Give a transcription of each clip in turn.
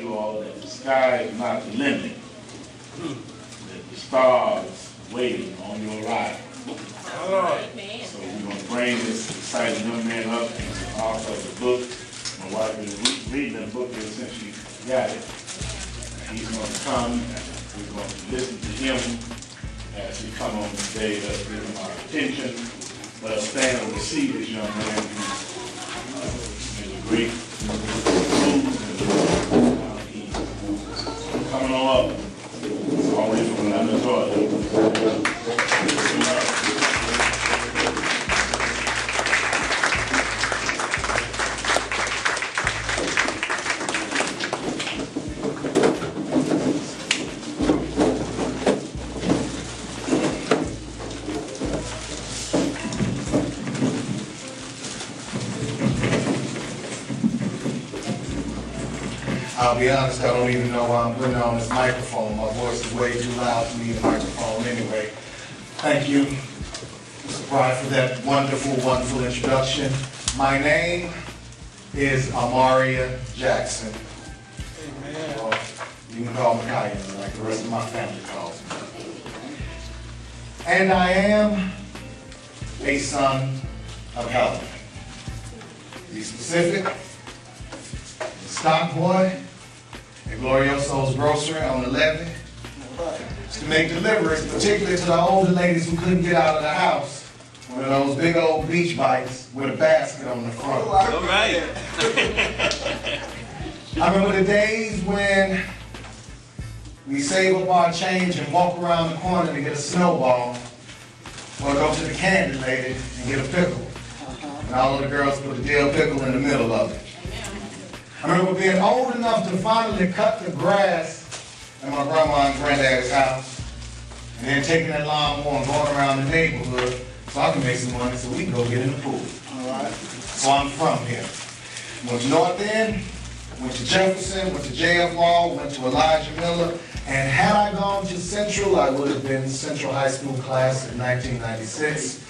you all that the sky is not the limit, that the stars waiting on your arrival. So we're going to bring this exciting young man up and author of the book. My wife is reading the book ever since she got it. He's going to come and we're going to listen to him as he come on the stage. Let's give him our attention. Let us stand and receive this young man who is a great he's coming on up. Always from Atlanta, Georgia. I'll be honest, I don't even know why I'm putting on this microphone. My voice is way too loud to need a microphone anyway. Thank you, Mr. Pride, for that wonderful, wonderful introduction. My name is Ahmariah Jackson. Amen. Or you can call me Kaya, like the rest of my family calls me. And I am a son of Helen. To be specific, stock boy at Glorioso's Grocery on 11 to make deliveries, particularly to the older ladies who couldn't get out of the house. One of those big old beach bikes with a basket on the front. All right. I remember the days when we save up our change and walk around the corner to get a snowball, or go to the candy lady and get a pickle. And all of the girls put the dill pickle in the middle of it. I remember being old enough to finally cut the grass at my grandma and granddad's house, and then taking that lawnmower and going around the neighborhood so I can make some money so we can go get in the pool. All right. So I'm from here. Went to North End, went to Jefferson, went to J.F. Law, went to Elijah Miller, and had I gone to Central, I would have been Central High School class in 1996.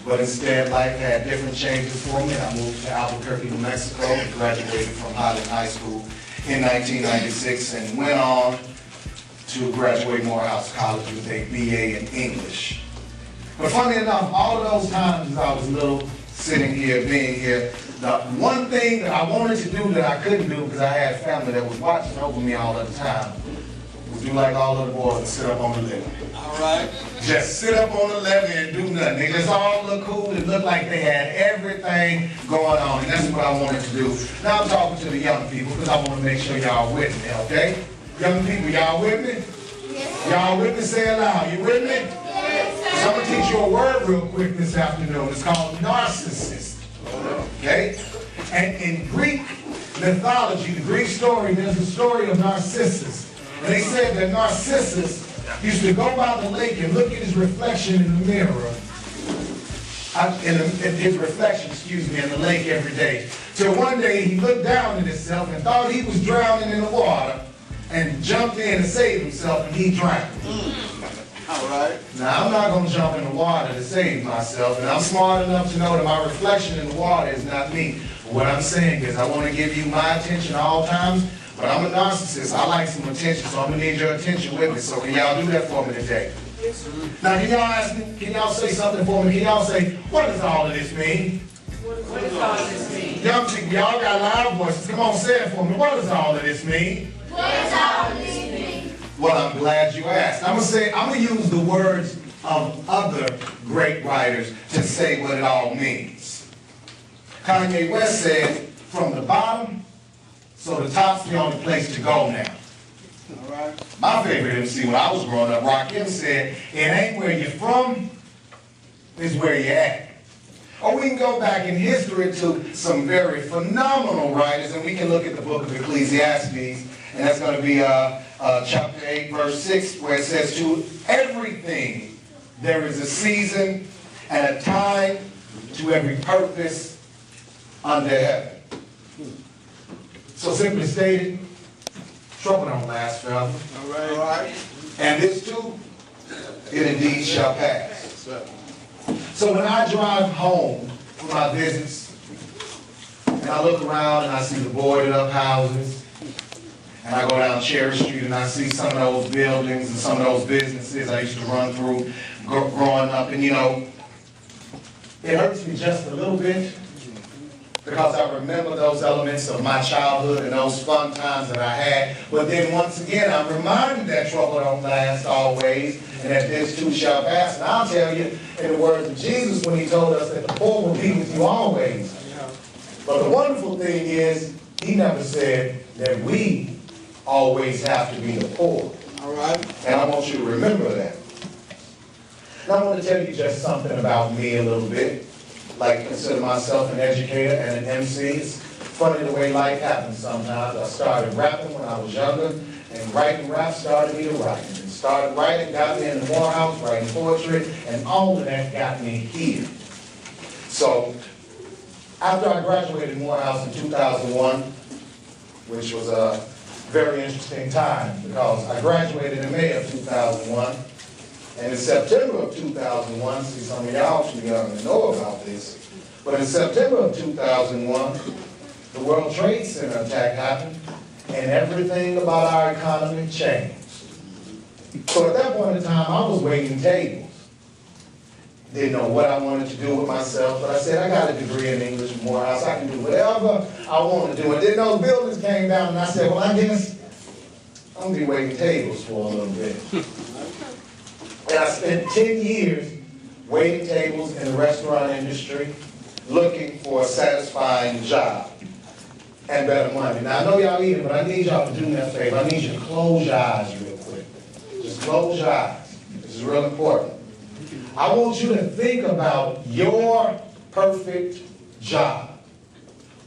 But instead, life had different changes for me. I moved to Albuquerque, New Mexico, and graduated from Highland High School in 1996, and went on to graduate Morehouse College with a BA in English. But funny enough, all of those times as I was little, sitting here, being here, the one thing that I wanted to do that I couldn't do because I had family that was watching over me all of the time was do like all of the boys and sit up on the levee. All right. Just sit up on the levee and do nothing. They just all look cool. It looked like they had everything going on, and that's what I wanted to do. Now I'm talking to the young people because I want to make sure y'all with me, okay? Young people, y'all with me? Yes. Y'all with me? Say it loud. You with me? Yes. So I'm going to teach you a word real quick this afternoon. It's called narcissist. Okay? And in Greek mythology, the Greek story, there's a story of Narcissus. And they said that Narcissus used to go by the lake and look at his reflection in the mirror, his reflection, in the lake every day. Till one day he looked down at himself and thought he was drowning in the water and jumped in to save himself, and he drowned. All right. Now, I'm not going to jump in the water to save myself, and I'm smart enough to know that my reflection in the water is not me. But what I'm saying is I want to give you my attention at all times, but I'm a narcissist. I like some attention, so I'm going to need your attention with me. So can y'all do that for me today? Now, can y'all ask me, can y'all say something for me? Can y'all say, what does all of this mean? What does all of this mean? Young people, y'all got loud voices. Come on, say it for me. What does all of this mean? What does all of this mean? Well, I'm glad you asked. I'm gonna use the words of other great writers to say what it all means. Kanye West said, from the bottom, so the top's the only place to go now. All right. My favorite MC when I was growing up, Rakim, said, it ain't where you're from, it's where you're at. Or we can go back in history to some very phenomenal writers, and we can look at the book of Ecclesiastes, and that's going to be chapter 8, verse 6, where it says, to everything there is a season and a time to every purpose under heaven. So simply stated, trouble don't last forever. All right. All right. And this too, it indeed shall pass. So when I drive home from my visits, and I look around and I see the boarded up houses, and I go down Cherry Street and I see some of those buildings and some of those businesses I used to run through growing up, and you know, it hurts me just a little bit because I remember those elements of my childhood and those fun times that I had. But then once again, I'm reminded that trouble don't last always, and that this too shall pass. And I'll tell you, in the words of Jesus when he told us that the poor will be with you always. But the wonderful thing is, he never said that we always have to be the poor. All right. And I want you to remember that. Now I want to tell you just something about me a little bit. Like to consider myself an educator and an MC. It's funny the way life happens sometimes. I started rapping when I was younger, and writing rap started me to write. And started writing, got me in the Morehouse, writing poetry, and all of that got me here. So, after I graduated Morehouse in 2001, which was a very interesting time, because I graduated in May of 2001, and in September of 2001, see, some of y'all too young to know about this, but in September of 2001, the World Trade Center attack happened, and everything about our economy changed. So at that point in time, I was waiting tables. Didn't know what I wanted to do with myself, but I said, I got a degree in English from Morehouse, I can do whatever I want to do. And then those buildings came down, and I said, well, I guess I'm going to be waiting tables for a little bit. And I spent 10 years waiting tables in the restaurant industry, looking for a satisfying job and better money. Now, I know y'all eating, but I need y'all to do me a favor. I need you to close your eyes real quick. Just close your eyes. This is real important. I want you to think about your perfect job.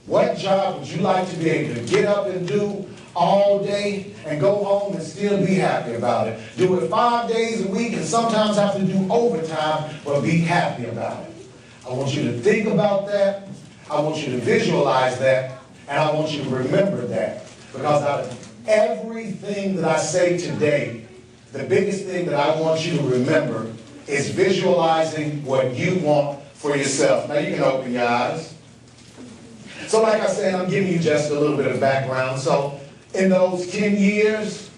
What job would you like to be able to get up and do all day and go home and still be happy about it? Do it 5 days a week and sometimes have to do overtime, but be happy about it. I want you to think about that. I want you to visualize that. And I want you to remember that. Because out of everything that I say today, the biggest thing that I want you to remember is visualizing what you want for yourself. Now you can open your eyes. So like I said, I'm giving you just a little bit of background. So in those 10 years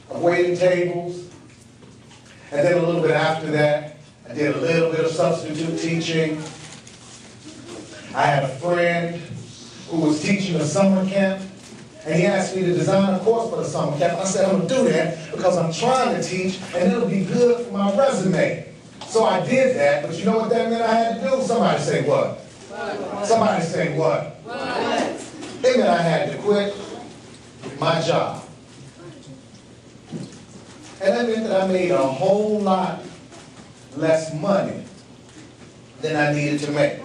of waiting tables, and then a little bit after that, I did a little bit of substitute teaching. I had a friend who was teaching a summer camp, and he asked me to design a course for the summer camp. I said, I'm going to do that because I'm trying to teach, and it'll be good for my resume. So I did that, but you know what that meant I had to do? Somebody say what? What? Somebody say what? What? It meant I had to quit my job. And that meant that I made a whole lot less money than I needed to make.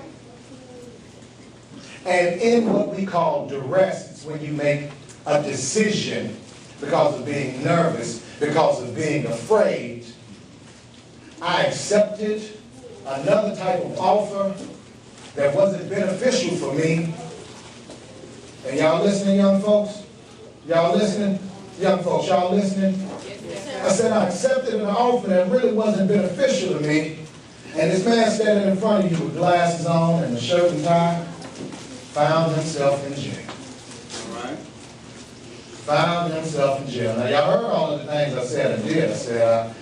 And in what we call duress, it's when you make a decision because of being nervous, because of being afraid. I accepted another type of offer that wasn't beneficial for me. And y'all listening, young folks? Y'all listening? Young folks, y'all listening? I said I accepted an offer that really wasn't beneficial to me. And this man standing in front of you with glasses on and a shirt and tie found himself in jail. All right. Found himself in jail. Now, y'all heard all of the things I said I did. I said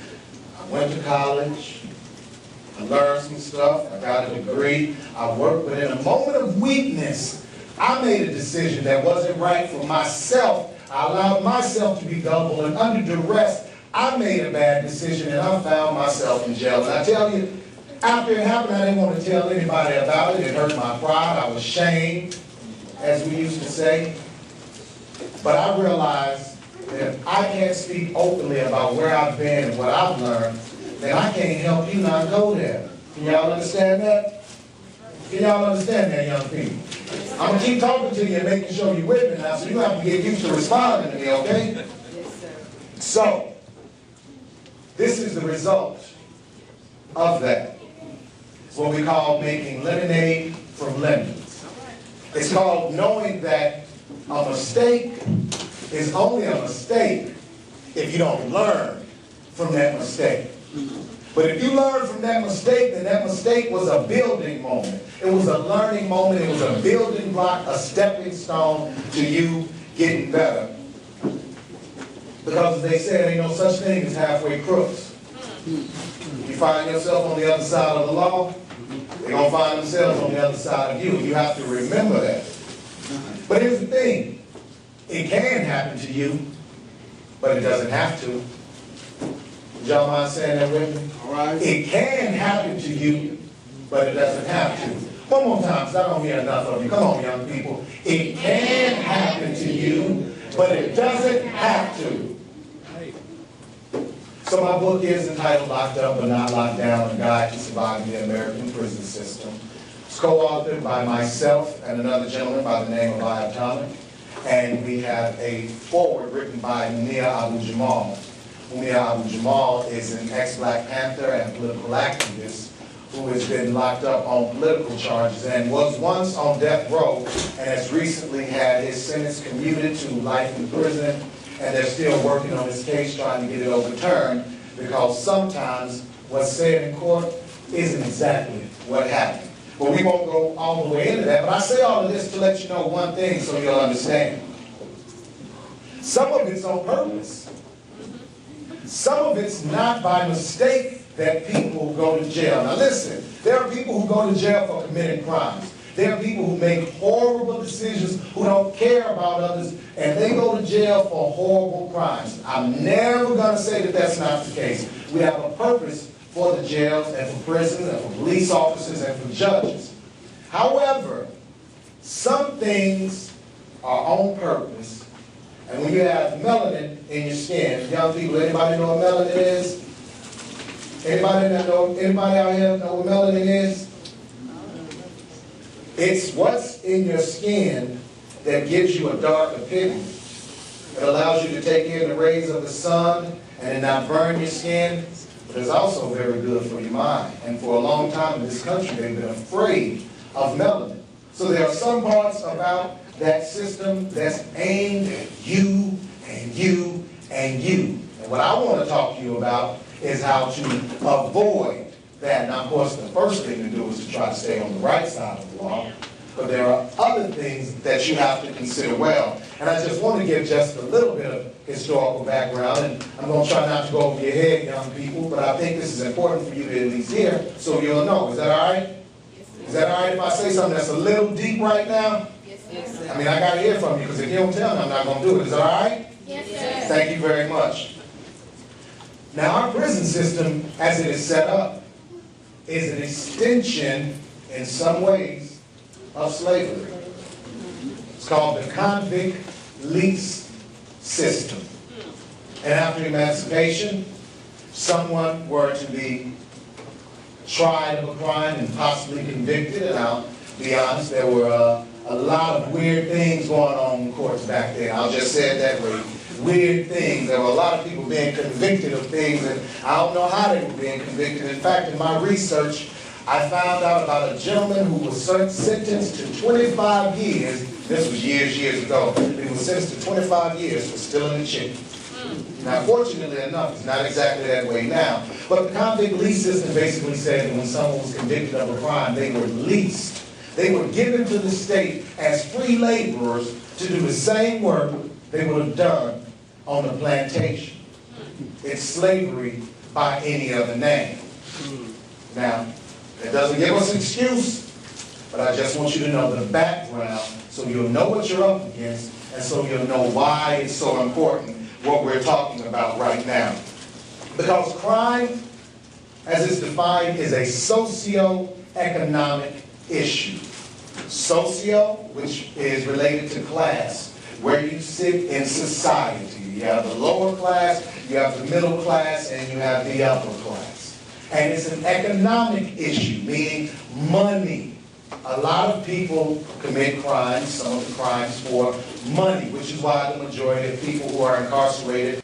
I went to college. I learned some stuff. I got a degree. I worked. But in a moment of weakness, I made a decision that wasn't right for myself. I allowed myself to be gullible. And under duress, I made a bad decision, and I found myself in jail. And I tell you, after it happened, I didn't want to tell anybody about it. It hurt my pride. I was shamed, as we used to say. But I realized that if I can't speak openly about where I've been and what I've learned, then I can't help you not go there. Can y'all understand that? Can y'all understand that, young people? I'm going to keep talking to you and making sure you're with me now, so you have to get used to responding to me, okay? Yes, sir. So, this is the result of that. It's what we call making lemonade from lemons. It's called knowing that a mistake is only a mistake if you don't learn from that mistake. But if you learn from that mistake, then that mistake was a building moment. It was a learning moment. It was a building block, a stepping stone to you getting better Because as they said, ain't no such thing as halfway crooks. You find yourself on the other side of the law, they're going to find themselves on the other side of you. You have to remember that. But here's the thing. It can happen to you, but it doesn't have to. Would y'all mind saying that with me? All right. It can happen to you, but it doesn't have to. One more time, because I don't hear enough of you. Come on, young people. It can happen to you, but it doesn't have to. So my book is entitled Locked Up But Not Locked Down, A Guide to Surviving the American Prison System. It's co-authored by myself and another gentleman by the name of Anomaly. And we have a foreword written by Mumia Abu-Jamal. Mumia Abu-Jamal is an ex-Black Panther and political activist who has been locked up on political charges and was once on death row and has recently had his sentence commuted to life in prison, and they're still working on his case trying to get it overturned because sometimes what's said in court isn't exactly what happened. But we won't go all the way into that, but I say all of this to let you know one thing so you'll understand. Some of it's on purpose. Some of it's not by mistake that people go to jail. Now listen, there are people who go to jail for committing crimes. There are people who make horrible decisions, who don't care about others, and they go to jail for horrible crimes. I'm never going to say that that's not the case. We have a purpose for the jails and for prisons and for police officers and for judges. However, some things are on purpose, and when you have melanin in your skin, young people, anybody know what melanin is? Anybody out here know what melanin is? It's what's in your skin that gives you a darker pigment. It allows you to take in the rays of the sun and not burn your skin, but it's also very good for your mind. And for a long time in this country, they've been afraid of melanin. So there are some parts about that system that's aimed at you and you and you. And what I want to talk to you about is how to avoid that. Now, of course, the first thing to do is to try to stay on the right side of the law. But there are other things that you have to consider well. And I just want to give just a little bit of historical background. And I'm going to try not to go over your head, young people, but I think this is important for you to at least hear so you'll know. Is that all right? Is that all right if I say something that's a little deep right now? Yes, sir. I mean, I got to hear from you, because if you don't tell me, I'm not going to do it. Is that all right? Yes, sir. Thank you very much. Now, our prison system, as it is set up, is an extension, in some ways, of slavery. It's called the convict lease system. And after emancipation, someone were to be tried of a crime and possibly convicted, and I'll be honest, there were a lot of weird things going on in courts back then. I'll just say it that way. Weird things. There were a lot of people being convicted of things, and I don't know how they were being convicted. In fact, in my research, I found out about a gentleman who was sentenced to 25 years. This was years ago. He was sentenced to 25 years for stealing a chicken. Now, fortunately enough, it's not exactly that way now. But the convict lease system basically said that when someone was convicted of a crime, they were leased. They were given to the state as free laborers to do the same work they would have done on a plantation. It's slavery by any other name. Now, it doesn't give us an excuse, but I just want you to know the background so you'll know what you're up against and so you'll know why it's so important what we're talking about right now. Because crime, as it's defined, is a socio-economic issue. Socio, which is related to class, where you sit in society. You have the lower class, you have the middle class, and you have the upper class. And it's an economic issue, meaning money. A lot of people commit crimes, some of the crimes for money, which is why the majority of people who are incarcerated